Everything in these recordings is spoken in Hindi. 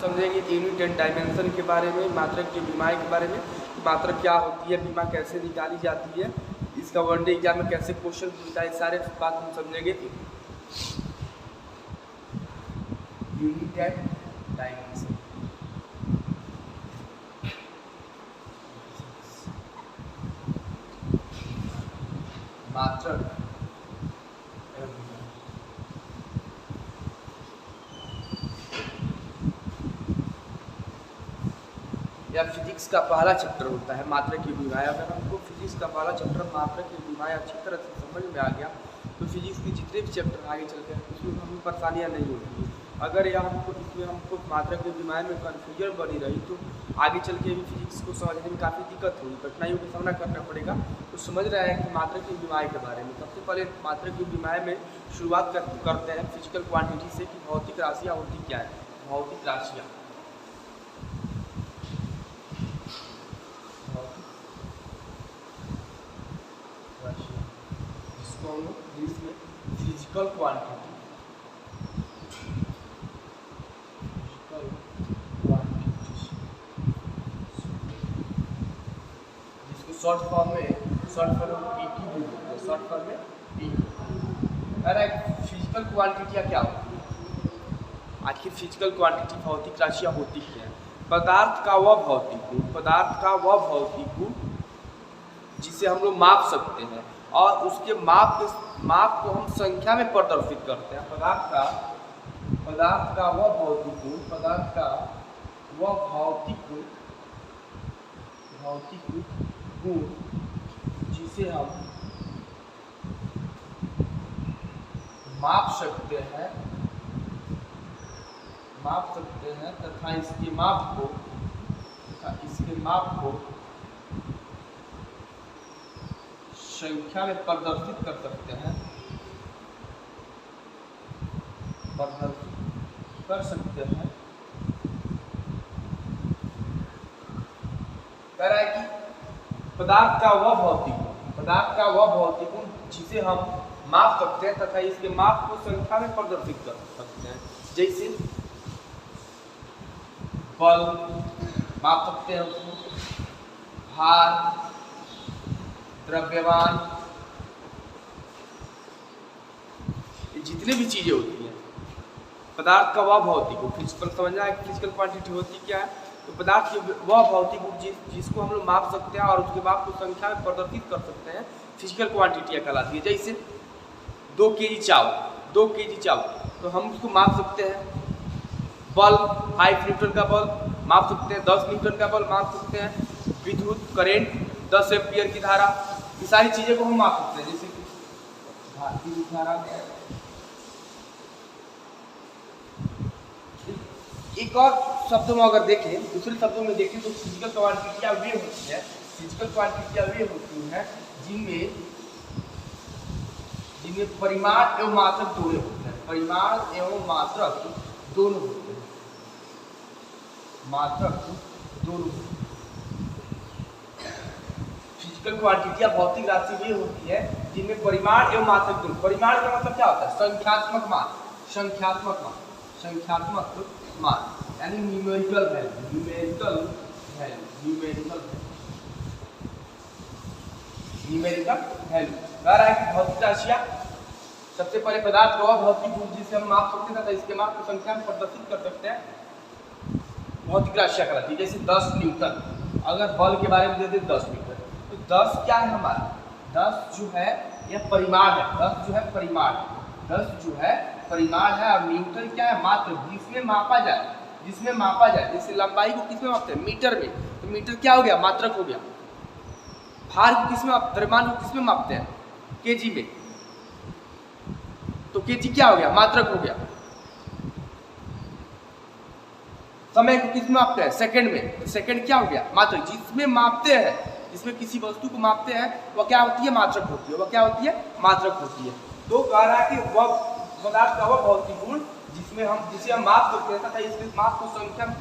समझेंगे यूनिट एंड डायमेंशन के बारे में, मात्रक के विमाएँ के बारे में, मात्रक क्या होती है, विमा कैसे निकाली जाती है, इसका वनडे एग्जाम में कैसे क्वेश्चन मिलता है, सारे बात हम समझेंगे। यूनिट एंड डायमेंशन, मात्रक या फिजिक्स का पहला चैप्टर होता है मात्रक की विमाएँ। अगर हमको फिजिक्स का पहला चैप्टर मात्रक की विमाएँ अच्छी तरह से समझ में आ गया तो फिजिक्स के जितने भी चैप्टर आगे चल के उसमें हमें परेशानियाँ नहीं होती। अगर यह हमको मात्रक की विमाएँ में कन्फ्यूजन बनी रही तो आगे चल के भी फिजिक्स को समझने में काफ़ी दिक्कत होगी, कठिनाइयों का सामना करना पड़ेगा। तो समझ रहे हैं कि मात्रक की विमाएँ के बारे में। सबसे पहले मात्रक की विमाएँ में शुरुआत करते हैं फिजिकल क्वांटिटी से कि भौतिक राशियाँ होती क्या है। भौतिक राशियाँ जिसको हम लोग इंग्लिश में फिजिकल क्वांटिटी जिसको शॉर्ट फॉर्म में पीटी भी बोलते हैं, शॉर्ट फॉर्म में पीटी। अरे फिजिकल क्वांटिटियाँ क्या होती है? आखिर फिजिकल क्वांटिटी भौतिक राशियाँ होती क्या है? पदार्थ का वह भौतिक गुण जिसे हम लोग माप सकते हैं और उसके माप को हम संख्या में प्रदर्शित करते हैं। पदार्थ का वह भौतिक गुण जिसे हम माप सकते हैं तथा इसके माप को संख्या में प्रदर्शित कर सकते हैं, कह रहा है कि पदार्थ का वह भौतिक गुण जिसे हम माप सकते हैं तथा इसके माप को संख्या में प्रदर्शित कर सकते हैं। जैसे बल माप सकते हैं उसको, भार, द्रव्यमान, जितने भी चीजें होती हैं पदार्थ का वह भौतिक गुण। फिजिकल समझना है कि फिजिकल क्वांटिटी होती क्या है, तो पदार्थ की वह भौतिक गुण जिसको हम लोग माप सकते हैं और उसके माप को संख्या में प्रदर्शित कर सकते हैं, फिजिकल क्वांटिटियाँ कहलाती है। जैसे 2 kg चावल तो हम उसको माप सकते हैं। बल 5 न्यूटन का बल माप सकते हैं, 10 न्यूटन का बल माप सकते हैं, विद्युत करेंट 10 एम्पियर की धारा, ये सारी चीज़ें को हम माप सकते हैं। जैसे कि भारतीय धारा, एक और शब्दों में अगर देखें, दूसरे शब्दों में देखें तो फिजिकल क्वांटिटियाँ वे होती हैं जिनमें परिमाण एवं मात्रक दोनों होते हैं। फिजिकल क्वांटिटियाँ भौतिक राशि वे होती है जिनमें परिमाण एवं मात्रक दोनों। परिमाण का मतलब क्या होता है? संख्यात्मक मान यानी न्यूमेरिकल वैल्यू। कह रहा है कि भौतिक राशियाँ सबसे पहले पदार्थ का भौतिक गुण जिसे हम माप सकते हैं तथा इसके माप को संख्या में प्रदर्शित कर सकते हैं, भौतिक राशियाँ कहलाती है। जैसे 10 न्यूटन, अगर बल के बारे में दे दे 10 न्यूटन, तो 10 क्या है हमारा? 10 जो है यह परिमाण है, 10 जो है परिमाण है और न्यूटन क्या है? मात्र, जिसमें मापा जाए। जैसे लंबाई को किसमें मापते हैं? मीटर में, तो मीटर क्या हो गया? मात्रक हो गया। भार को किसमें द्रव्यमान को किसमें मापते हैं? केजी में, तो केजी क्या हो गया? मात्रक हो गया। समय को किसमें मापते हैं? सेकंड में, तो सेकंड क्या हो गया? मात्रक। जिसमें मापते हैं, जिसमें किसी वस्तु को मापते हैं वह क्या होती है? मात्रक होती है। तो कह रहा है कि वह पदार्थ का वह भौतिक गुण जिसे हम माप सकते हैं तथा इसके माप को संख्या में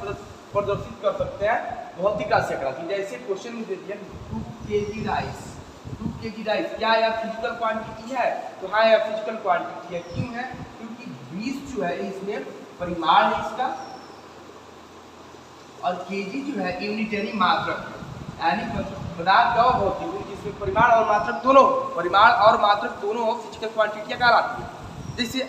प्रदर्शित कर सकते हैं, भौतिक राशियाँ कहलाती है। जैसे क्वेश्चन में दे दिया 2 kg राइस क्या यह फिजिकल क्वांटिटी है? तो हाँ, यह फिजिकल क्वांटिटी है। क्यों है? क्योंकि 20 जो है इसमें परिमाण है इसका और केजी जो है यूनिटरी मात्रक है, यानी पदार्थ का भौतिक गुण जिसमें परिमाण और मात्रक दोनों हो, परिमाण और मात्रक दोनों हो, फिजिकल क्वांटिटी कहलाती है। जैसे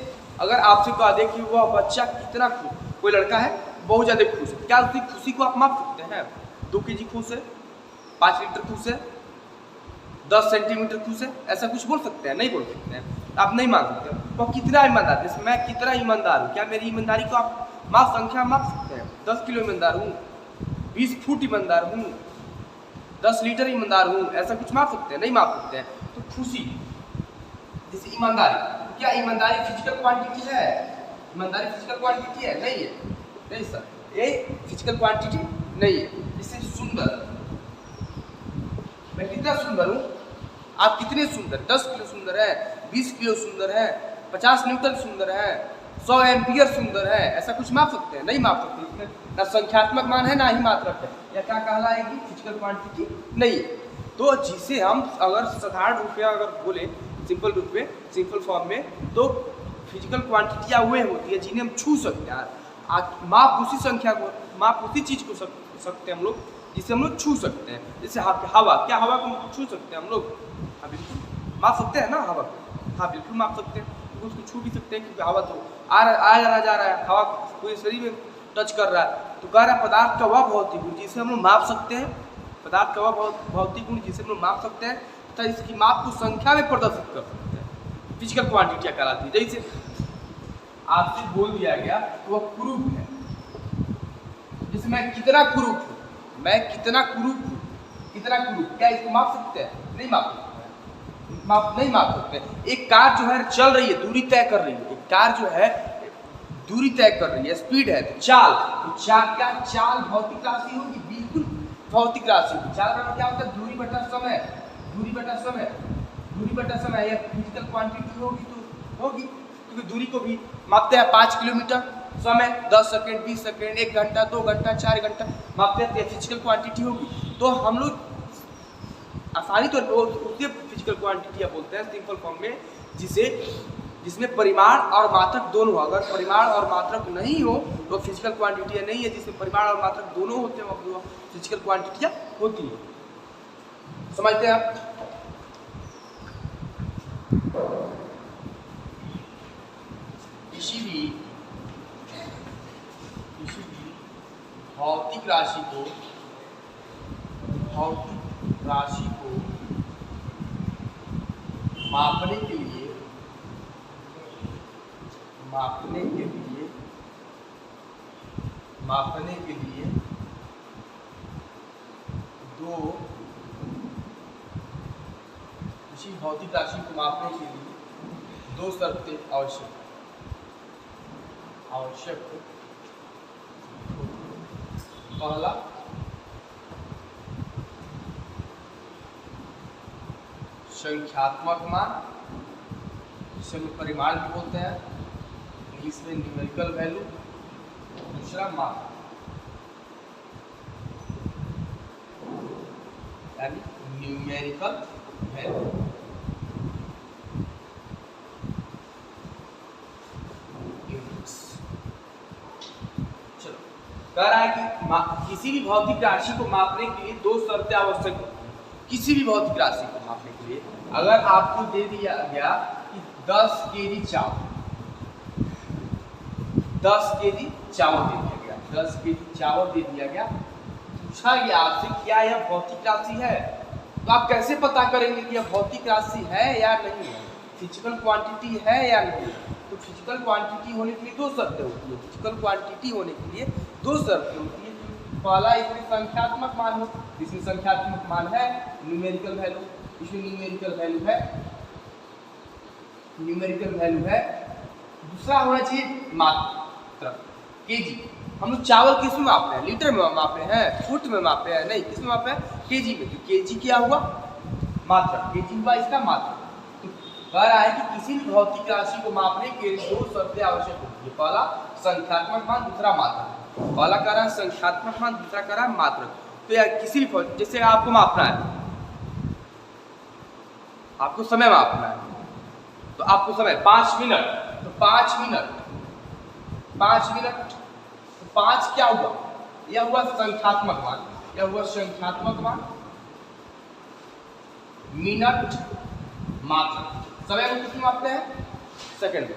अगर आपसे कहा दे कि वह बच्चा कितना खुश, कोई लड़का है बहुत ज़्यादा खुश है, क्या उसकी खुशी को आप माप सकते हैं? 2 केजी खुश है, 5 लीटर खुश है, 10 सेंटीमीटर खुश है, ऐसा कुछ बोल सकते हैं? नहीं बोल सकते हैं, आप नहीं मान सकते। तो कितना ईमानदार, जैसे मैं कितना ईमानदार हूँ, क्या मेरी ईमानदारी को आप माप संख्या माप सकते हैं? 10 किलो ईमानदार हूँ, 20 फुट ईमानदार हूँ, 10 लीटर ईमानदार हूँ, ऐसा कुछ माप सकते हैं? नहीं माप सकते हैं। तो खुशी जैसे ईमानदारी, तो क्या ईमानदारी फिजिकल क्वांटिटी है? ईमानदारी फिजिकल क्वांटिटी है? नहीं है, नहीं सर, ये फिजिकल क्वांटिटी नहीं है। जैसे सुंदर, मैं कितना सुंदर हूँ, आप कितने सुंदर, 10 किलो सुंदर है, 20 किलो सुंदर है, 50 न्यूटन सुंदर है, 100 एम्पियर सुंदर है, ऐसा कुछ माप सकते हैं? नहीं माप सकते। इसमें ना संख्यात्मक मान है ना ही मात्रक है, या क्या कहलाएगी? फिजिकल क्वांटिटी नहीं है। तो जिसे हम अगर साधारण रूप में अगर बोले, सिंपल रूप में, सिंपल फॉर्म में, तो फिजिकल क्वांटिटियाँ वे होती है जिन्हें हम छू सकते हैं। माप उसी संख्या को, माप उसी चीज़ को सकते हैं हम लोग जिसे हम लोग छू सकते हैं। जैसे हवा, क्या हवा को छू सकते हैं हम लोग? हाँ बिल्कुल माप सकते हैं ना हवा को, हाँ बिल्कुल माप सकते हैं, उसको छू भी सकते हैं क्योंकि हवा तो आ रहा जा रहा है, हवा पूरे शरीर में टच कर रहा है। तो कह रहा है पदार्थ का वह भौतिक गुण जिसे हम लोग माप सकते हैं, पदार्थ का वह भौतिक गुण जिसे हम लोग माप सकते हैं तथा इसकी माप को संख्या में प्रदर्शित कर सकते हैं, फिजिकल क्वांटिटी कहलाती है। जैसे आपसे बोल दिया गया तो वह कुरूप है, जैसे मैं कितना कुरूप हूँ, मैं कितना कुरूप हूँ, कितना कुरूप, क्या इसको माप सकते हैं? नहीं माप सकते, नहीं माप सकते। एक कार जो है चल रही है, दूरी तय कर रही है, एक कार जो है दूरी तय कर रही है, स्पीड है, तो चाल, क्या चाल भौतिक राशि होगी? बिल्कुल भौतिक राशि होगी। चाल का क्या होता है? दूरी बटा समय, दूरी बटा समय, दूरी बटा समय, यह फिजिकल क्वांटिटी होगी तो होगी, क्योंकि दूरी को भी मापते हैं 5 किलोमीटर, समय 10 सेकेंड, 20 सेकेंड, 1 घंटा, 2 घंटा, 4 घंटा मापते हैं, फिजिकल क्वांटिटी होगी। तो हम लोग आसानी तौर पर उसे फिजिकल क्वांटिटी बोलते हैं सिंपल फॉर्म में, जिसमें परिमाण और मात्रक दोनों हो। अगर परिमाण और मात्रक नहीं हो तो फिजिकल क्वांटिटियाँ नहीं है, जिसमें परिमाण और मात्रक दोनों होते हैं वो फिजिकल क्वांटिटियाँ होती है। समझते हैं आप? किसी भी भौतिक राशि को मापने के लिए किसी भौतिक राशि को मापने के लिए 2 शर्तें आवश्यक। पहला, संख्यात्मक मान, जिसे हम परिमाण भी बोलते हैं, इंग्लिश में न्यूमेरिकल वैल्यू। दूसरा मान, यानी न्यूमेरिकल वैल्यू। चलो, कह रहा है कि किसी भी भौतिक राशि को मापने के लिए 2 शर्तें आवश्यक होती हैं। किसी भी भौतिक राशि को मापने के लिए अगर आपको दे दिया गया कि 10 केजी चावल, 10 केजी चावल दे दिया गया, 10 केजी चावल दे दिया गया, पूछा गया आपसे क्या यह भौतिक राशि है, तो आप कैसे पता करेंगे कि यह भौतिक राशि है या नहीं है, फिजिकल क्वांटिटी है या नहीं? तो फिजिकल क्वांटिटी होने के लिए 2 शर्तें होती है। फिजिकल क्वांटिटी होने के लिए 2 शर्तें होती है। पहला, इसमें संख्यात्मक मान हो, इसमें संख्यात्मक मान है न्यूमेरिकल वैल्यू, इसमें न्यूमेरिकल वैल्यू है। दूसरा होना चाहिए मात्रक, केजी। हम लोग चावल किस में माप रहे हैं? लीटर में माप रहे हैं, फुट में माप रहे हैं? नहीं, किस में माप रहे हैं? केजी में। तो केजी क्या हुआ? मात्रक, केजी हुआ इसका मात्रक। तो कह रहा है कि किसी भी भौतिक राशि को मापने के लिए 2 शर्तें आवश्यक होती है। पहला संख्यात्मक मान, दूसरा मात्रक। पहला कह रहा है संख्यात्मक मान, दूसरा कह रहा है मात्रक। तो यार किसी भी, जैसे आपको मापना है, आपको समय मापना है, तो आपको समय 5 मिनट, तो 5 मिनट, तो 5 क्या हुआ? यह हुआ संख्यात्मक मान, यह हुआ संख्यात्मक मान। मिनट मात्र, समय को किसमें मापते हैं? सेकंड में।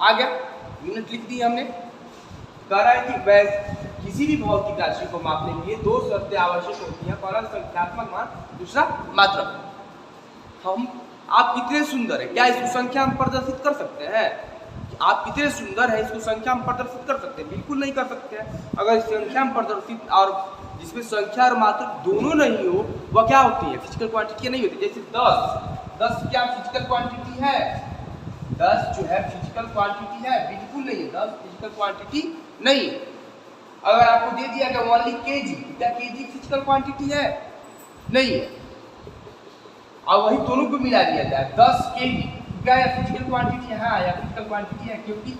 आ गया, मिनट लिख दी हमने। कह रहा है कि किसी भी भौतिक राशि को मापने के लिए दो शर्तें आवश्यक होती हैं, पहला संख्यात्मक मान, दूसरा मात्रक। हम आप कितने सुंदर है, क्या इसको संख्या हम प्रदर्शित कर सकते हैं? आप कितने सुंदर है इसको संख्या हम प्रदर्शित कर सकते हैं? बिल्कुल नहीं कर सकते हैं। अगर संख्या हम प्रदर्शित और जिसमें संख्या और मात्रक दोनों नहीं हो, वह क्या होती है? फिजिकल क्वांटिटी नहीं होती। जैसे 10 क्या फिजिकल क्वांटिटी है? 10 जो है फिजिकल क्वांटिटी है? बिल्कुल नहीं है, 10 फिजिकल क्वांटिटी नहीं। अगर आपको दे दिया गया ओनली केजी, क्या केजी फिजिकल क्वांटिटी है? नहीं है। और वही दोनों को मिला दिया जाए 10 केजी, क्या है फिजिकल क्वांटिटी है? हाँ, या फिजिकल क्वांटिटी है, क्योंकि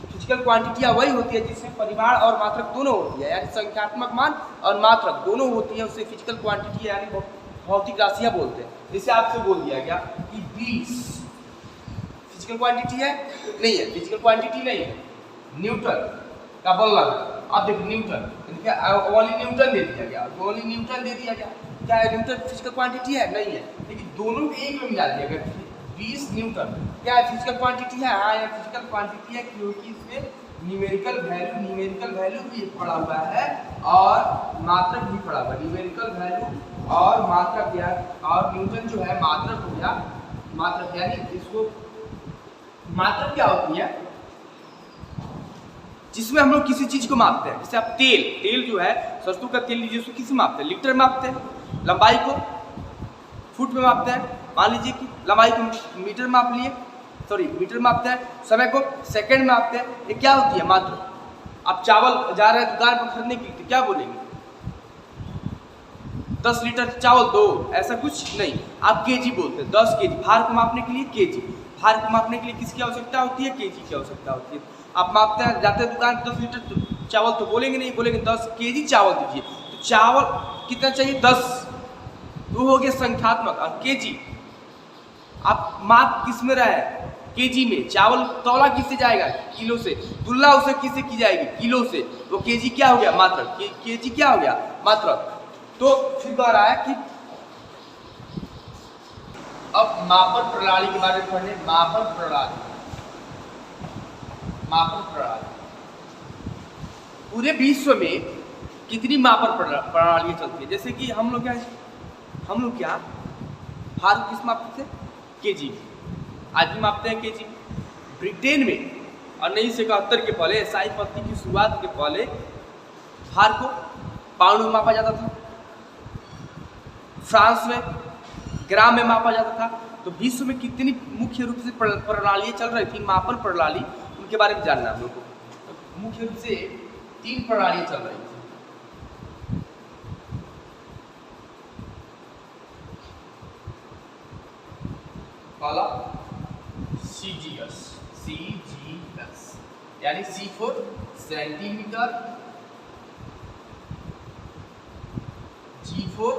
फिजिकल क्वांटिटियाँ वही होती है जिसमें परिमाण और मात्रक दोनों होती है, यानी संख्यात्मक मान और मात्रक दोनों होती है, उसे फिजिकल क्वांटिटी यानी भौतिक राशियाँ बोलते हैं। जैसे आपसे बोल दिया गया कि 20 फिजिकल क्वांटिटी है? नहीं है, फिजिकल क्वांटिटी नहीं है। न्यूटन का बोलना है, आप देखो न्यूटन, ओनली न्यूटन दे दिया गया, ओनली न्यूटन दे दिया गया, क्या है न्यूटन फिजिकल क्वांटिटी है? नहीं है। लेकिन दोनों को एक में मिला दिया गया, 20 न्यूटन क्या है फिजिकल क्वांटिटी है? हाँ, यह फिजिकल क्वांटिटी है, क्योंकि इसमें न्यूमेरिकल वैल्यू भी पड़ा हुआ है और मात्रक भी पड़ा हुआ है। न्यूमेरिकल वैल्यू और मात्रक, या और न्यूटन जो है मात्रक हो गया, मात्रक यानी इसको मात्रक क्या होती है? जिसमें हम लोग किसी चीज को मापते हैं। जैसे आप तेल जो है, सरसों का तेल लीजिए, उसको किससे मापते हैं? लीटर में मापते हैं। लंबाई को फुट में मापते हैं। मान लीजिए कि लंबाई को मीटर में माप लिए, मीटर में मापते हैं। समय को सेकंड में मापते हैं। ये क्या होती है? मात्रक। आप चावल जा रहे हैं दुकान पर खरीदने के लिए, तो क्या बोलेंगे? 10 लीटर चावल दो, ऐसा कुछ नहीं, आप केजी बोलते हैं। 10 केजी, भार को मापने के लिए केजी, भार को मापने के लिए किसकी आवश्यकता होती है? केजी की आवश्यकता होती है। आप मापते हैं, जाते हैं दुकान 10 लीटर चावल, तो बोलेंगे नहीं, बोलेंगे 10 केजी चावल दीजिए। तो चावल कितना चाहिए? 10, वो हो गया संख्यात्मक। और केजी आप माप किस में रहे? केजी में। चावल तौला किससे जाएगा? किलो से। तुलना उसे किससे की जाएगी? किलो से। तो केजी क्या हो गया? मात्रक। केजी क्या हो गया? मात्रक। तो फिर कह रहा है कि अब मापन प्रणाली के बारे में पढ़ने। मापन प्रणाली पूरे विश्व में कितनी मापन प्रणालियां चलती है? जैसे कि हम लोग क्या भार किस मापते थे? केजी। आज भी मापते हैं केजी। ब्रिटेन में 1971 के पहले, ईसाई पत्ती की शुरुआत के पहले भार को पाउंड में मापा जाता था। फ्रांस में ग्राम में मापा जाता था। तो विश्व में कितनी मुख्य रूप से प्रणालियां चल रही थी, मापन प्रणाली, उनके बारे में जानना हम लोग को। तो मुख्य रूप से 3 प्रणालियां चल रही थी। पहला सीजीएस, यानी C for centimetre, G for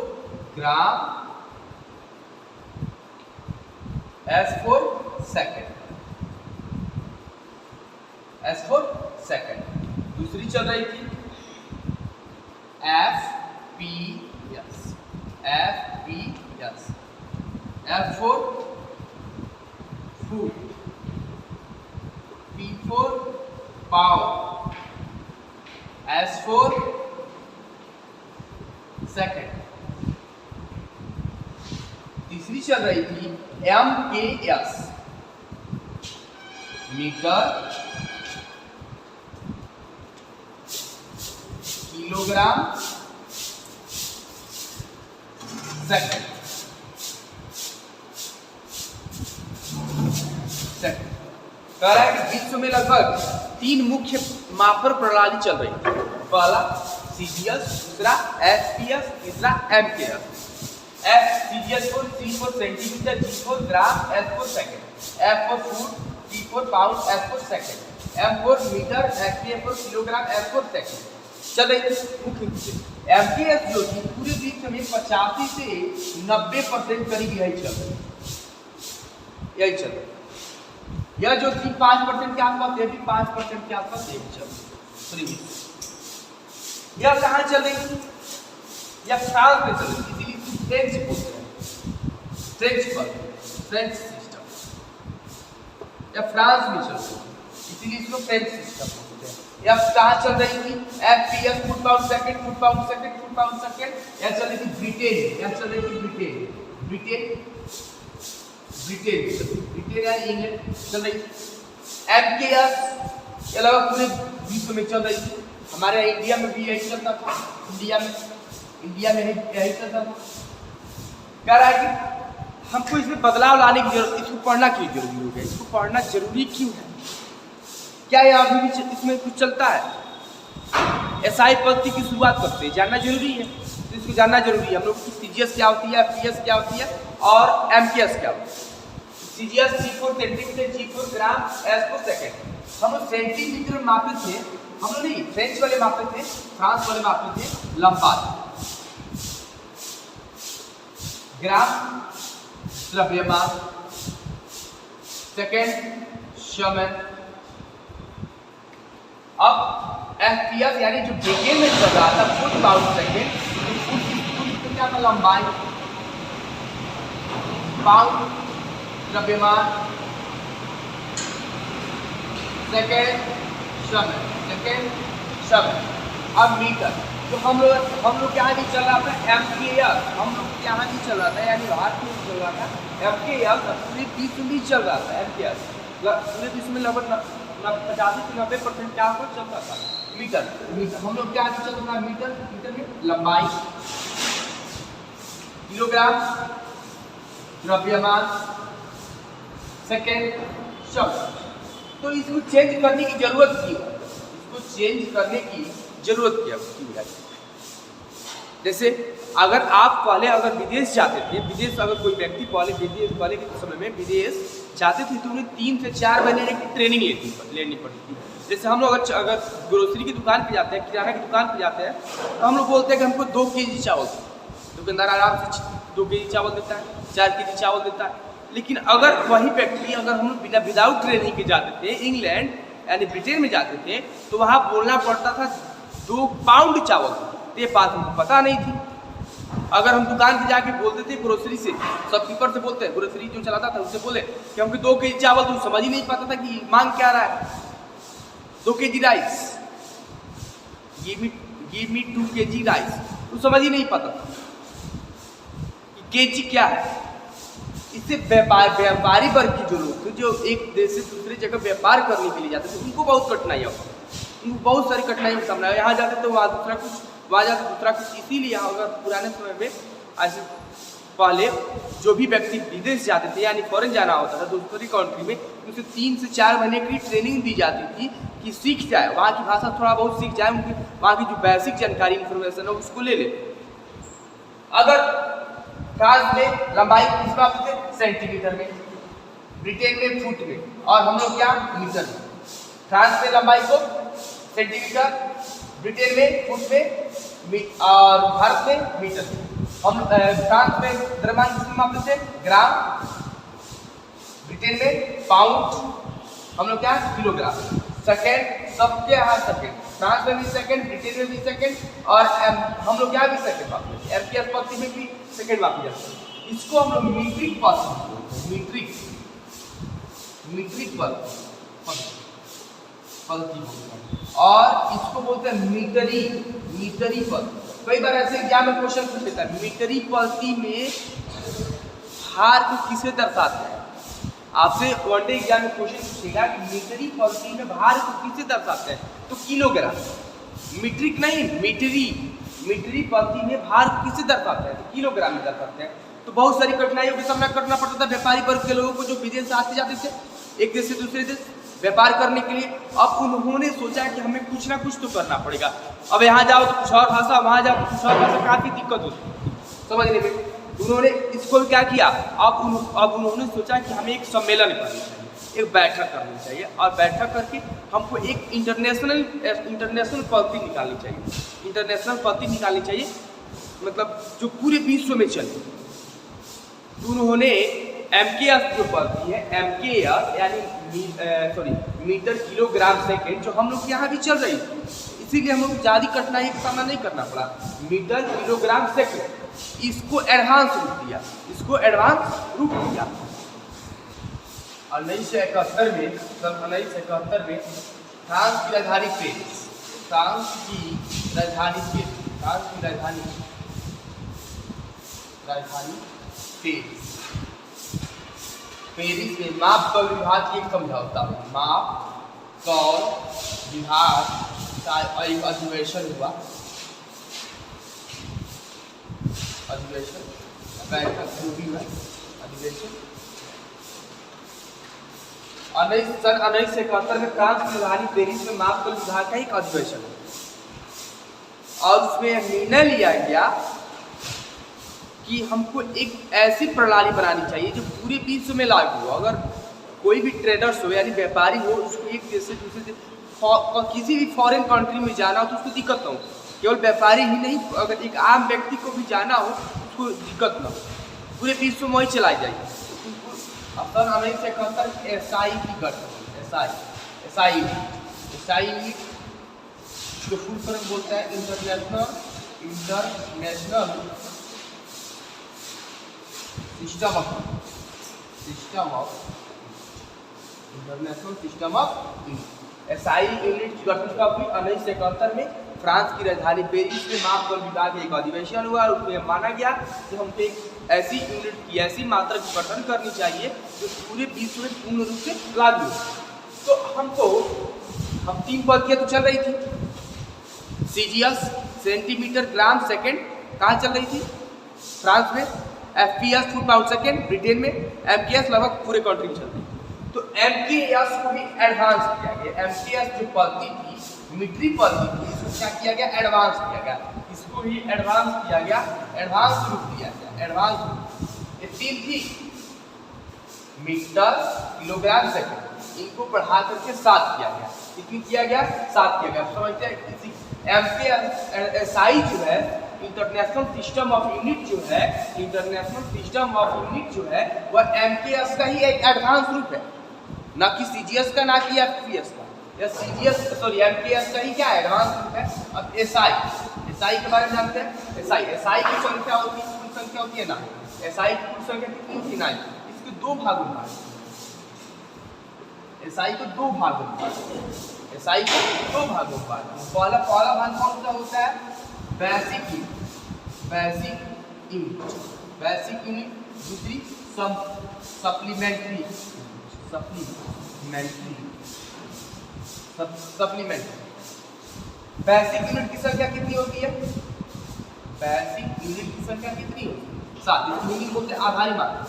gram, S for second. दूसरी चल रही थी FPS, F for foot, P for pound, S for second. तीसरी चल रही थी एमकेएस, मीटर, किलोग्राम, सेकंड। कह रहा है कि विश्व में लगभग 3 मुख्य मापन प्रणाली चल रही है। पहला सीजीएस, दूसरा एफपीएस, तीसरा MKS. CGS for centimetre, G for gram, S for second, F for foot, P for pound, S for second, M for metre, F for kilogram, S for second. चल रही है मुख्य रूप से। एमकेएस जो थी पूरे विश्व में 85 से 90% करीब यही चल रही है। यह जो थी 5% के आसपास, यह भी 5% के आसपास यही चल रही है। यह कहाँ चल रही थी? यह फ्रांस में चल रही थी, इसीलिए इसको फ्रेंच बोलते हैं, फ्रेंच सिस्टम। यह फ्रांस में चल रही थी, इसीलिए इसको फ्रेंच सिस्टम बोलते हैं। यह कहाँ चल रही थी? FPS foot pound second, foot pound second, foot pound second. यह चल रही थी ब्रिटेन, यह चल रही थी ब्रिटेन या इंग्लैंड चल रही थी। MKS के अलावा पूरे विश्व में चल रही थी। हमारे इंडिया में भी यही चलता था, इंडिया में यही चलता था। कह रहा है कि हमको इसमें बदलाव लाने की जरूरत, इसको पढ़ना क्यों जरूरी हो गया, इसको पढ़ना जरूरी क्यों है? क्या यह अभी भी इसमें कुछ चलता है? SI पद्धति की शुरुआत करते हैं, जानना जरूरी है, तो इसको जानना जरूरी है। हम लोग की CGS क्या होती है, FPS क्या होती है और MKS क्या होती है। CGS G4 सेंटीमीटर, G4 ग्राम, S को सेकंड। हम लोग सेंटीमीटर में मापे थे, हम लोग नहीं फ्रेंच वाले मापे थे, फ्रांस वाले मापे थे लंबाई। ग्राम द्रव्यमान, सेकंड समय। अब FPS यानी जो ब्रिटेन में चल रहा था फुट पाउंड सेकंड, फुट क्या था? लंबाई। पाउंड द्रव्यमान, सेकंड समय। अब मीटर, तो हम लोग के यहाँ भी चल रहा था MKS, हम लोग के यहाँ भी चल रहा था, यानी भारत में चल रहा था MKS, पूरे विश्व में चल रहा था MKS, पूरे विश्व में लगभग 85 से 90% क्या पर चलता था मीटर। हम लोग क्या चल रहा था? मीटर में लंबाई, किलोग्राम द्रव्यमान, सेकेंड समय। तो इसको चेंज करने की जरूरत क्यों है? इसको चेंज करने की जरूरत क्या है? जैसे अगर आप पहले विदेश जाते थे, अगर कोई व्यक्ति पहले के समय में विदेश जाते थे तो उन्हें 3 से 4 महीने की ट्रेनिंग लेनी पड़ती थी। जैसे हम लोग अगर ग्रोसरी की दुकान पे जाते हैं, किराना की दुकान पे जाते हैं, तो हम लोग बोलते हैं कि हमको 2 केजी चावल, दुकानदार आराम से 2 केजी चावल देता है, 4 केजी चावल देता है। लेकिन अगर वही व्यक्ति हम लोग विदाउट ट्रेनिंग के जाते थे, इंग्लैंड यानी ब्रिटेन में जाते थे, तो वहाँ बोलना पड़ता था 2 पाउंड चावल। ये बात हमको पता नहीं थी। अगर हम दुकान पे जाके बोलते थे ग्रोसरी से, शॉपकीपर से बोलते हैं, ग्रोसरी जो चलाता था उससे बोले कि हमको 2 केजी चावल, तो समझ ही नहीं पाता था कि मांग क्या रहा है। 2 KG rice, give me 2 KG rice, तो समझ ही नहीं पाता था कि केजी क्या है। इससे व्यापारी वर्ग की जो लोग थे, जो एक देश से दूसरी जगह व्यापार करने के लिए जाते थे, उनको बहुत कठिनाइयाँ होती, उनको बहुत सारी कठिनाइयों का सामना। यहाँ जाते तो वहाँ दूसरा कुछ, वहाँ जाते दूसरा कुछ। इसीलिए यहाँ अगर पुराने समय में ऐसे पहले जो भी व्यक्ति विदेश जाते थे, यानी फॉरेन जाना होता था दूसरी कंट्री में, उसे 3 से 4 महीने की ट्रेनिंग दी जाती थी कि सीख जाए, वहाँ की भाषा थोड़ा बहुत सीख जाए, उनकी वहाँ की जो बेसिक जानकारी इन्फॉर्मेशन है उसको ले ले। अगर फ्रांस में लंबाई किस मापते थे? सेंटीमीटर में, ब्रिटेन में फुट में, और हम लोग क्या? मीटर में। फ्रांस में लंबाई को सेंटीमीटर, ब्रिटेन में फुट में, और भारत में मीटर में। हम फ्रांस में द्रव्यमान किस में मापते थे? ग्राम, ब्रिटेन में पाउंड, हम लोग क्या? किलोग्राम। सेकेंड, सबके यहाँ सेकेंड, फ्रांस में भी सेकेंड, ब्रिटेन में भी सेकेंड, और हम लोग क्या भी सेकेंड मापते हैं, MKS पद्धति में भी सेकेंड मापी जाती है। इसको हम लोग मीट्रिक पद्धति, मीट्रिक पद्धति, और इसको बोलते हैं मीटरी पद्धति। कई बार ऐसे एग्जाम में क्वेश्चन पूछ लेता है, मीटरी पद्धति में भार को किसे दर्शाते हैं? आपसे वनडे एग्जाम में क्वेश्चन पूछेगा कि मीटरी पद्धति में भार को किसे दर्शाते हैं, तो किलोग्राम। मीट्रिक नहीं, मीटरी पद्धति में भार को किसे दर्शाते हैं, तो किलोग्राम में दर्शाते हैं। तो बहुत सारी कठिनाइयों का सामना करना पड़ता था व्यापारी वर्ग के लोगों को, जो विदेश से आते जाते थे एक देश से दूसरे देश व्यापार करने के लिए। अब उन्होंने सोचा कि हमें कुछ ना कुछ तो करना पड़ेगा। अब यहाँ जाओ तो कुछ और भाषा, वहाँ जाओ तो कुछ और भाषा, काफ़ी दिक्कत होती समझने में। उन्होंने इसको क्या किया, अब उन्होंने सोचा कि हमें एक सम्मेलन करना चाहिए, एक बैठक करनी चाहिए, और बैठक करके हमको एक इंटरनेशनल पद्धति निकालनी चाहिए। इंटरनेशनल पद्धति निकालनी चाहिए, मतलब जो पूरे विश्व में चले। तो उन्होंने MKS जो पद्धति है, MKS यानी मीटर किलोग्राम सेकेंड, जो हम लोग यहाँ भी चल रही थी, इसीलिए हम लोग ज़्यादा कठिनाई का सामना नहीं करना पड़ा। मीटर किलोग्राम सेकंड, इसको एडवांस रूप दिया, इसको एडवांस रूप दिया। 1971 में, सन 1971 में फ्रांस की राजधानी पेरिस, फ्रांस की राजधानी पेरिस, पेरिस में माप तौल विभाग की एक समझौता हुआ, माप तौल विभाग का एक अधिवेशन हुआ, अधिवेशन बैठक जो भी हुआ अधिवेशन। सन 1971 में फ्रांस की राजधानी पेरिस में माप तौल विभाग का एक अधिवेशन हुआ और उसमें निर्णय लिया गया कि हमको एक ऐसी प्रणाली बनानी चाहिए जो पूरे विश्व में लागू हो। अगर कोई भी ट्रेडर्स हो यानी व्यापारी हो, उसको एक देश से दूसरे देश किसी भी फॉरेन कंट्री में जाना हो तो उसको दिक्कत ना हो। केवल व्यापारी ही नहीं, अगर एक आम व्यक्ति को भी जाना हो उसको दिक्कत ना हो, पूरे विश्व में वही चलाई जाएगी। सन 1971 एसआई की गठन, एसआई जो फुल फॉर्म बोलता है international system of SI unit की गठन कब हुई? 1971 में फ्रांस की राजधानी पेरिस में माप तौल विभाग का एक अधिवेशन हुआ और उसमें माना गया कि हमको एक ऐसी यूनिट की ऐसी मात्रा की गठन करनी चाहिए जो पूरे विश्व में पूर्ण रूप से लागू हो। तो हम 3 पद्धतियाँ तो चल रही थी, सीजीएस सेंटीमीटर ग्राम सेकेंड कहाँ चल रही थी? फ्रांस में। FPS foot pound second Britain में। एमकेएस लगभग पूरे कंट्री में चल रही। तो एमकेएस को भी एडवांस किया गया। एमकेएस जो पद्धति थी, मीट्रिक पद्धति थी, इसको क्या किया गया? एडवांस किया गया। इसको भी एडवांस किया गया, एडवांस रूप दिया गया, एडवांस रूप। ये 3 थी, मीटर किलोग्राम सेकेंड, इनको बढ़ा करके 7 किया गया। कितनी किया गया? 7 किया गया। समझते हैं? एसआई जो है इंटरनेशनल सिस्टम ऑफ यूनिट जो है, इंटरनेशनल सिस्टम ऑफ यूनिट जो है वह एमकेएस का ही एक एडवांस रूप है, ना कि सीजीएस का, ना कि एफपीएस का। या सीजीएस सॉरी एमकेएस का ही क्या एडवांस रूप है। अब एसआई के बारे में जानते हैं। एसआई की संख्या होती है, कुल संख्या होती है 9। एसआई की कुल संख्या कितनी होती है? 9। इसके 2 भागों में एसआई को 2 भागों में एसआई को 2 भागों में पहला भाग कौन सा होता है? Basic unit. दूसरी सप्लीमेंट्री। बेसिक यूनिट की संख्या कितनी होती है? बेसिक यूनिट की संख्या कितनी होती है? 7। इसको मीनिंग बोलते हैं आधारी मात्रा।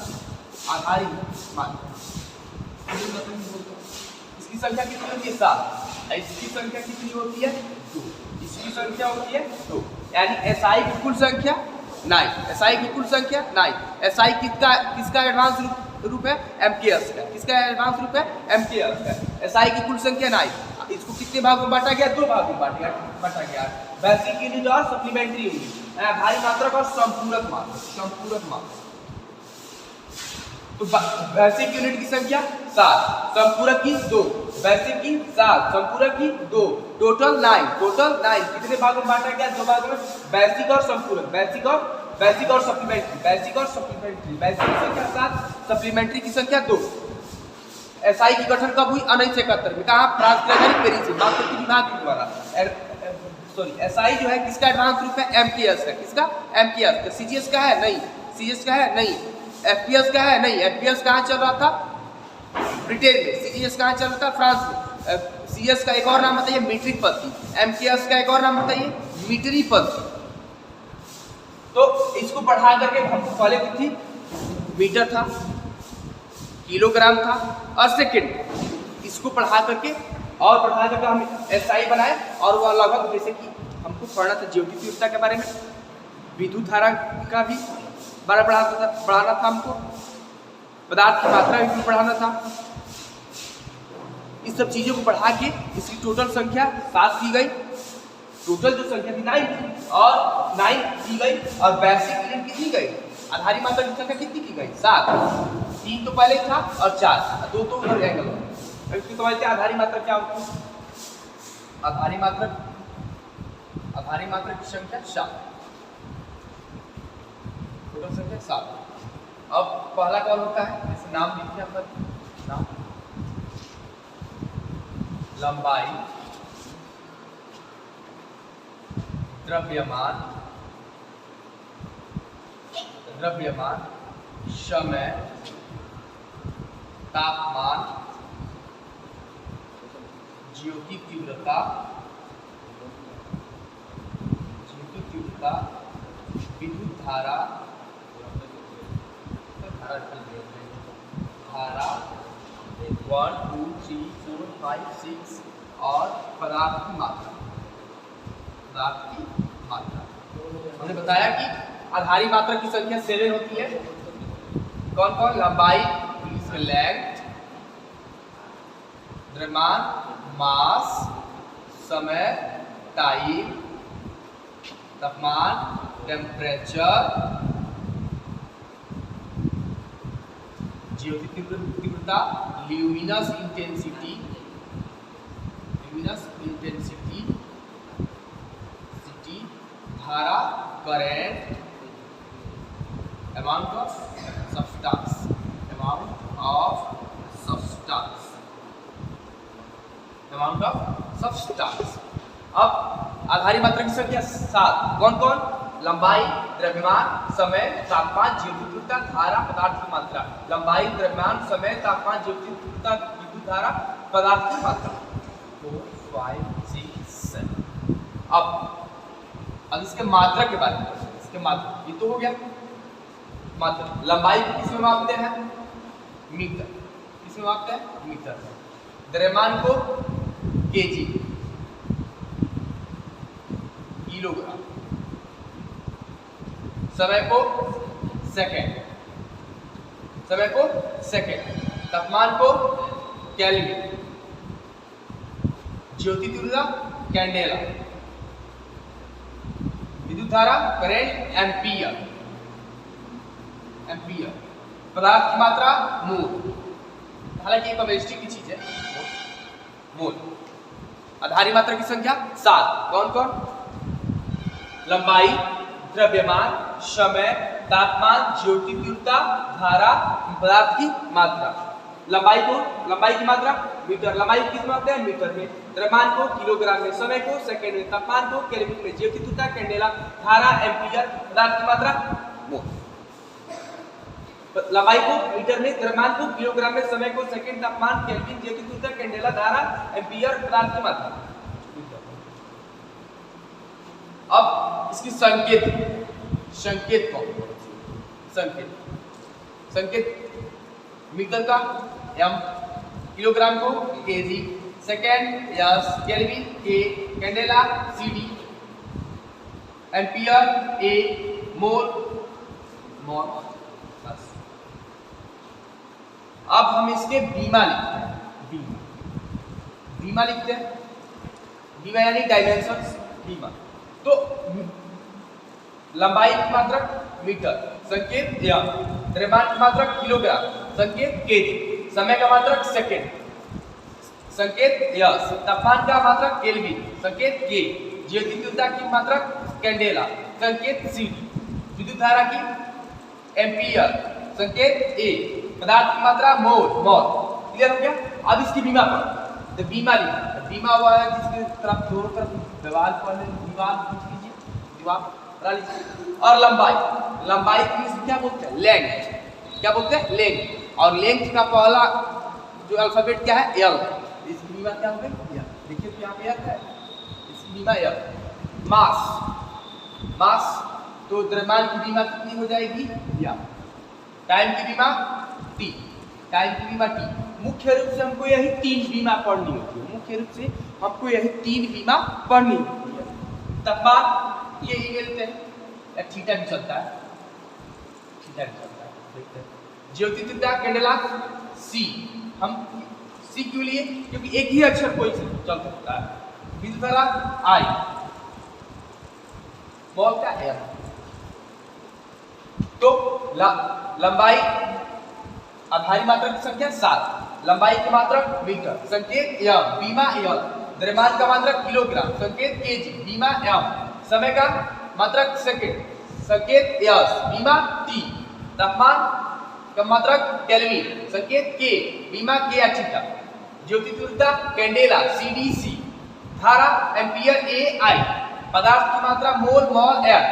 इसकी संख्या कितनी होती है? 7। इसकी संख्या कितनी होती है? 2। इसकी संख्या होती है 2। यानी एसआई की कुल संख्या 9। एसआई की कुल संख्या 9। एसआई किसका एडवांस रूप है? एमकेएस का। किसका एडवांस रूप है? एमकेएस का। एसआई की कुल संख्या 9। इसको कितने भागों में बांटा गया? 2 भागों में बांटा गया। बेसिक यूनिट और सप्लीमेंट्री यूनिट, भारी मात्रक और संपूरक मात्रक। तो बेसिक यूनिट की संख्या 7, संपूरक की 2, बेसिक की 7, संपूरक की 2, टोटल 9। कितने भागों में बांटा गया? 2 भागों में। बेसिक और संपूरक, बेसिक और सप्लीमेंट्री। बेसिक की संख्या 7, सप्लीमेंट्री की संख्या 2। एसआई की गठन कब हुई? 1971 में। कहाँ? फ्रांस की राजधानी पेरिस में, माप तौल विभाग के द्वारा। एसआई जो है किसका एडवांस रूप है? एमकेएस का। किसका? एमकेएस का। सीजीएस का है? नहीं। सीजीएस का है? नहीं। एफपीएस का है? नहीं। एफपीएस कहाँ चल रहा था? ब्रिटेन में। सीजीएस कहाँ चल रहा था? फ्रांस में। सीजीएस का एक और नाम बताइए? मीट्रिक पद्धति। एमकेएस का एक और नाम बताइए? मीट्रिक पद्धति। तो इसको बढ़ा करके हमको पहले कितनी मीटर था, किलोग्राम था और सेकंड, इसको बढ़ा करके हम एसआई बनाए। और वह लगभग जैसे कि हमको पढ़ना था ज्योति तीव्रता के बारे में, विद्युत धारा का भी बढ़ाना था हमको, पदार्थ की मात्रा भी बढ़ाना था। इस सब चीज़ों को बढ़ा के इसकी टोटल संख्या 7 की गई। टोटल जो संख्या थी 9 थी और 9 की गई। और बेसिक यूनिट कितनी गई? आधारी मात्रा की संख्या कितनी की गई? 7। 3 तो पहले था और 4, 2 तो उधर रह गया। इसकी समझते हैं आधारी मात्रा क्या होती है? आधारी मात्रा आधारी मात्रा की संख्या 7, टोटल संख्या 7। अब पहला कौन होता है, जैसे नाम लिखिए आपका नाम, लंबाई, द्रव्यमान, समय, तापमान, ज्योति तीव्रता, विद्युत धारा, 1 2 3 4 5 6 और पदार्थ की मात्रा। हमने बताया कि आधारी मात्रा की संख्या 7 होती है। कौन कौन? लंबाई, इसमें लेंथ, द्रव्यमान, मास, समय, टाइम, तापमान, टेम्परेचर, ज्योति तीव्रता, ल्यूमिनस इंटेंसिटी, धारा, करंट, अमाउंट ऑफ सब्सटेंस, अब आधारी मात्रा की संख्या 7 कौन कौन? लंबाई, द्रव्यमान, समय, तापमान, ज्योति तीव्रता, धारा, पदार्थ की मात्रा। लंबाई, द्रव्यमान, समय, तापमान, ज्योति तीव्रता, विद्युत धारा, पदार्थ की मात्रा। 4 5 6 7। अब इसके मात्रा के बारे में, इसके मात्रा ये तो हो गया मात्रा। लंबाई किसमें मापते हैं? मीटर। किसमें मापते हैं? मीटर। द्रव्यमान को केजी, किलोग्राम। समय को सेकंड, तापमान को केल्विन, ज्योति तीव्रता कैंडेला, विद्युत धारा करंट एम्पियर, पदार्थ की मात्रा मोल। हालांकि केमिस्ट्री की चीज है, मोल। आधारी मात्रा की संख्या 7 कौन कौन? लंबाई, द्रव्यमान, समय, तापमान, ज्योति तीव्रता, धारा, पदार्थ की मात्रा। लंबाई की मात्रा मीटर, लंबाई किस में मापते हैं? मीटर में। द्रव्यमान को किलोग्राम में, समय को सेकंड में, तापमान को केल्विन में, ज्योति तीव्रता कैंडेला, धारा एम्पियर, पदार्थ की मात्रा मोल। लंबाई को मीटर में, द्रव्यमान को किलोग्राम में, समय को सेकंड, तापमान केल्विन, ज्योति तीव्रता कैंडेला, धारा एम्पियर, पदार्थ की मात्रा। अब इसकी संकेत कौन? संकेत मीटर का एम, किलोग्राम को केजी, सेकंड यस, केल्विन के, कैंडेला सीडी, एम्पियर ए, मोल बस। अब हम इसके बीमा लिखते हैं। बीमा लिखते हैं, बीमा यानी डायमेंशंस। बीमा तो लंबाई की मात्रा मीटर, संकेत एम, द्रव्यमान की मात्रा किलोग्राम, संकेत केजी, समय का मात्रक सेकंड, संकेत यस, तापमान का मात्रक केल्विन, संकेत के, ज्योति तीव्रता की मात्रक कैंडेला, संकेत सीडी, विद्युत धारा की एम्पियर, संकेत ए, पदार्थ की मात्रा मोल। क्लियर हो गया? अब इसकी बीमा पर, तो बीमा लिखा, बीमा हुआ है जिसके तरफ दोनों तरफ दीवार पर दीवार खींच लीजिए, दीवार बना लीजिए। और लंबाई की क्या बोलते हैं? लेंथ। क्या बोलते हैं? लेंथ। और लेंथ का पहला जो अल्फाबेट क्या है? एल। इसकी बीमा क्या हो गई? देखिए तो यहाँ पे है, इसकी बीमा एल। मास तो द्रव्यमान की बीमा कितनी हो जाएगी? या टाइम की बीमा टी, मुख्य रूप से हमको यही 3 बीमा पढ़नी होती है। तापमान ये ही मिलते हैं, थीटा भी चलता है, देखते हैं। ज्योति तीव्रता कैंडेला सी, हम सी क्यों लिए? क्योंकि एक ही अक्षर कोई चल सकता है। विद्युत धारा आई, मोल का एम। तो लंबाई, आधारी मात्रा की संख्या 7, लंबाई की मात्रा मीटर, संकेत एम, बीमा एल, द्रव्यमान का मात्रा किलोग्राम, संकेत केजी, बीमा एम, समय का मात्रक सेकेंड, संकेत यस, बीमा टी, तापमान का मात्रक केल्विन, संकेत के, बीमा के या थीटा, ज्योति तीव्रता कैंडेला सीडीसी, धारा एम्पियर ए आई, पदार्थ की मात्रा मोल मॉल एयर।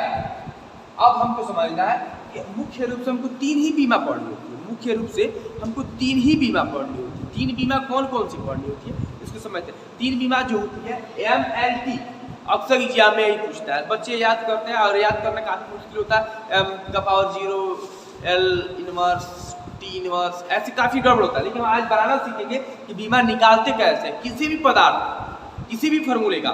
अब हमको समझना है कि मुख्य रूप से हमको तीन ही बीमा पढ़नी होती है, मुख्य रूप से हमको तीन ही बीमा पढ़नी होती है। तीन बीमा कौन कौन सी पढ़नी होती है इसको समझते हैं। तीन बीमा जो होती है MLT, अक्सर एग्जाम में यही पूछता है, बच्चे याद करते हैं और याद करना काफी मुश्किल होता है। M का power 0, L inverse, T inverse, ऐसे काफी गड़बड़ होता है। लेकिन हम आज बनाना सीखेंगे कि बीमा निकालते कैसे, किसी भी पदार्थ किसी भी फॉर्मूले का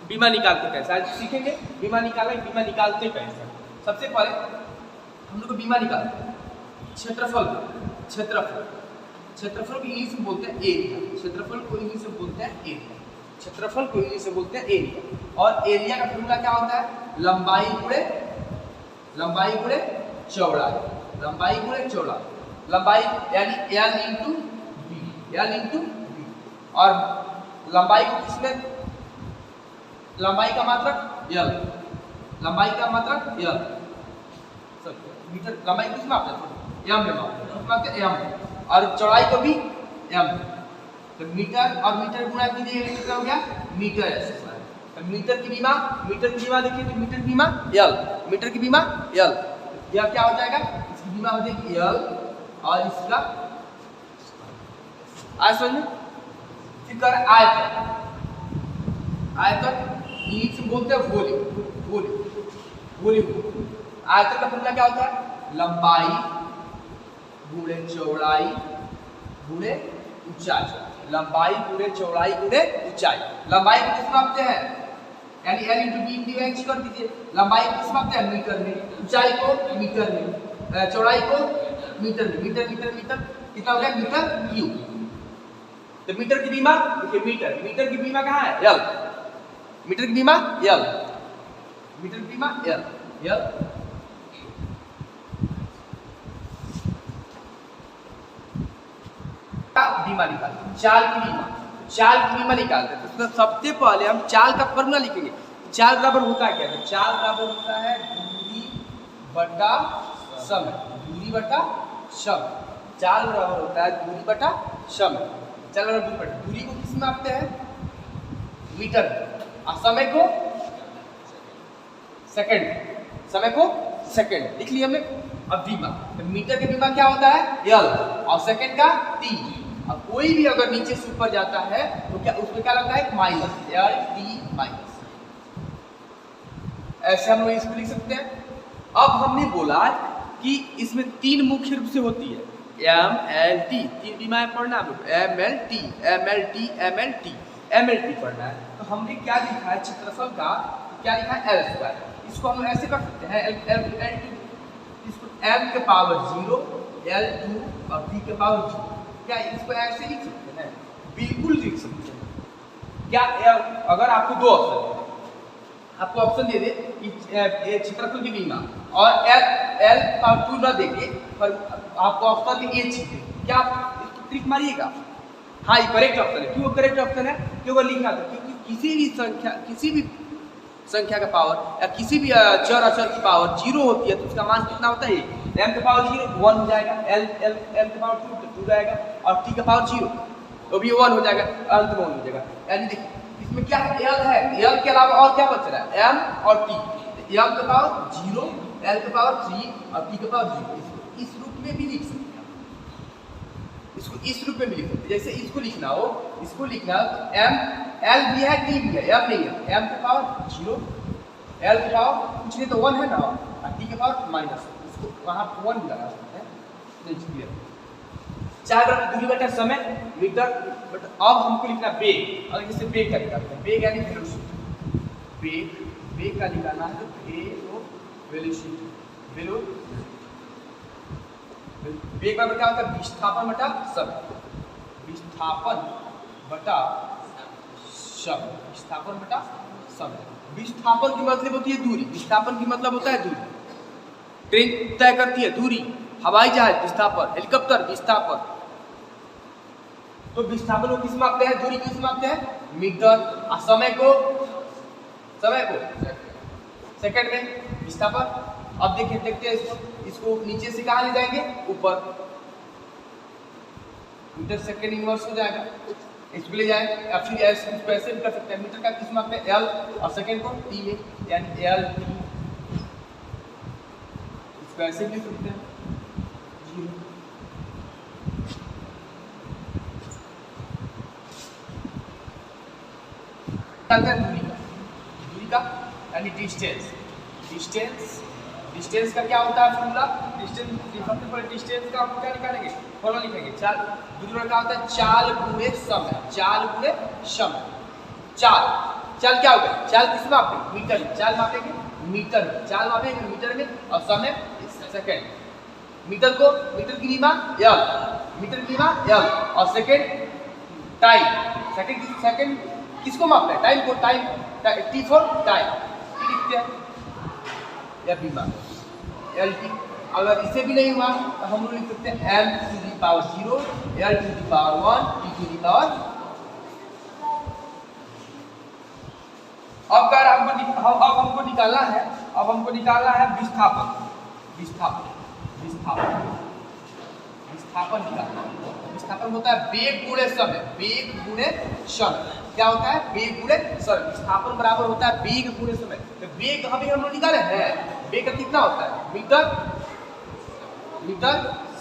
बीमा निकालते कैसे, आज सीखेंगे बीमा निकालते कैसे। सबसे पहले हम लोग को बीमा निकालते हैं क्षेत्रफल को इंग्लिश में बोलते हैं एरिया, क्षेत्रफल को इंग्लिश में बोलते हैं एरिया, क्षेत्रफल को इंग्लिश में बोलते हैं एरिया। और एरिया का फॉर्मूला क्या होता है, लंबाई गुणे चौड़ाई, लंबाई यानी L इंटू बी, और लंबाई को किसमें, लंबाई का मात्रक L, मीटर, लंबाई किस मापते हैं, M में मापते हैं, M, और चौड़ाई को भी M, तो मीटर और मीटर गुणा कीजिए, कितना हो गया मीटर स्क्वायर। तो मीटर की बीमा देखिए, तो मीटर की बीमा L, यह क्या हो जाएगा, इसकी बीमा हो जाएगी L और इसका आज समझ में। फिर कर आयतन इंग्लिश में बोलते हैं वॉल्यूम। आयतन का फॉर्मूला क्या होता है, लंबाई गुणे चौड़ाई गुणे ऊंचाई, लंबाई गुणे चौड़ाई गुणे ऊंचाई। लंबाई को किस मापते हैं, यानी L इंटू बी डिवाइड कर दीजिए, लंबाई को किस मापते हैं मीटर में, ऊंचाई को मीटर में, चौड़ाई को मीटर में, मीटर कितना हो गया मीटर क्यूब। तो मीटर की बीमा देखिए, मीटर की बीमा कहाँ है L, मीटर की बीमा L। बीमा निकालते हैं, चाल की बीमा निकालते हैं। तो सबसे पहले हम चाल का फॉर्मूला लिखेंगे। चाल बराबर होता है क्या, तो चाल बराबर होता है दूरी बटा समय, चाल बराबर होता है दूरी बटा समय। चाल बराबर दूरी को किस में मापते हैं, मीटर, और समय को सेकंड, लिख लिया हमने। अब बीमा, तो मीटर की बीमा क्या होता है L और सेकंड का T। अब कोई भी अगर नीचे से ऊपर जाता है तो क्या उसमें क्या लगता है माइनस, LT माइनस, ऐसे हम लोग इसको लिख सकते हैं। अब हमने बोला कि इसमें तीन मुख्य रूप से होती है MLT, तीन बीमाएं पढ़ना MLT पढ़ना है। तो हमने क्या लिखा है क्षेत्रफल का, क्या लिखा है L स्क्वायर, इसको हम ऐसे कर सकते हैं L2, इसको M के पावर 0, L2 और T के पावर 0, क्या इसको ऐसे लिख सकते हैं, बिल्कुल लिख सकते हैं। क्या अगर आपको दो ऑप्शन, आपको ऑप्शन दे दे कि क्षेत्रफल की बीमा और L और 2 ना देके पर आपको ऑप्शन में A चाहिए, क्या आप इसको ट्रिक मारिएगा। हाँ ये करेक्ट ऑप्शन है। क्यों करेक्ट ऑप्शन है, क्योंकि लिखा था, क्योंकि किसी भी संख्या का पावर या किसी भी चर अचर की पावर 0 होती है तो उसका मान कितना होता है, M के पावर 0 1 हो जाएगा, M के पावर 2 रहेगा, और T का पावर 0 तो भी 1 हो जाएगा, अंत में 1 हो जाएगा। यानी देखिए इसमें क्या L है, L के अलावा और क्या बच रहा है M और T, M का पावर 0, L का पावर 3 और T का पावर 0। इसको इस रूप में भी लिख सकते हैं, इसको इस रूप में भी लिख सकते हैं। जैसे इसको लिखना हो, इसको लिखना M L भी है T भी है, M नहीं है, M के पावर 0, L के पावर कुछ नहीं तो 1 है ना, और T के पावर माइनस, इसको वहाँ 1 भी लगा सकते हैं। नहीं चार दूरी बटा समय मीटर, बट अब हमको लिखना बेग। अगर जैसे बेग का निकालते हैं, बेग यानी वेलोसिटी, बेग का निकालना है तो वेलोसिटी, बेग का क्या होता है विस्थापन बटा समय, विस्थापन बटा समय। विस्थापन की मतलब होती है दूरी, विस्थापन की मतलब होता है दूरी, ट्रेन तय करती है दूरी, हवाई जहाज विस्थापन, हेलीकॉप्टर विस्थापन। तो विस्थापन को किस मापते हैं, दूरी किस मापते हैं मीटर, और समय को सेकंड में विस्थापन। अब देखते हैं इसको नीचे से कहाँ ले जाएंगे, ऊपर, मीटर सेकंड इनवर्स हो जाएगा, इसको ले जाए, या फिर इसको ऐसे भी कर सकते हैं, मीटर का किस माप में एल और सेकंड को टी में, यानी एल टी, इसको ऐसे भी लिख सकते हैं 0। दूरी का यानी डिस्टेंस का क्या होता है फॉर्मूला, सबसे पहले डिस्टेंस का हम क्या निकालेंगे, फॉर्मूला लिखेंगे, चाल दूरी का होता है चाल गुणे समय, चाल क्या होगा, चाल किस मापे, मीटर, चाल मापेंगे मीटर में, और समय सेकंड, मीटर की रीमा एल, और सेकंड टाइम, सेकंड किसको मापना है, टाइम को, टी फॉर टाइम, लिखते हैं या बीमा एल टी। अगर इसे भी नहीं हुआ तो हम लोग लिख सकते हैं L to the power 0, L to the power 1, T to the power. अब हमको निकालना है विस्थापन निकालना है। विस्थापन होता है वेग गुणे समय, क्या होता है, वेग गुणे समय, विस्थापन बराबर होता है वेग गुणे समय। तो वेग अभी हम लोग निकाले हैं, वेग का कितना होता है, मीटर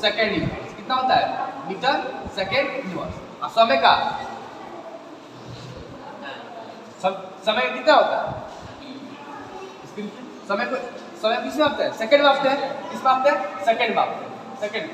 सेकंड इनवर्स, कितना होता है, मीटर सेकंड इनवर्स, और समय का कितना होता है, समय किस मापते हैं, सेकंड मापते हैं, किस मापते हैं, सेकंड मापते हैं, सेकंड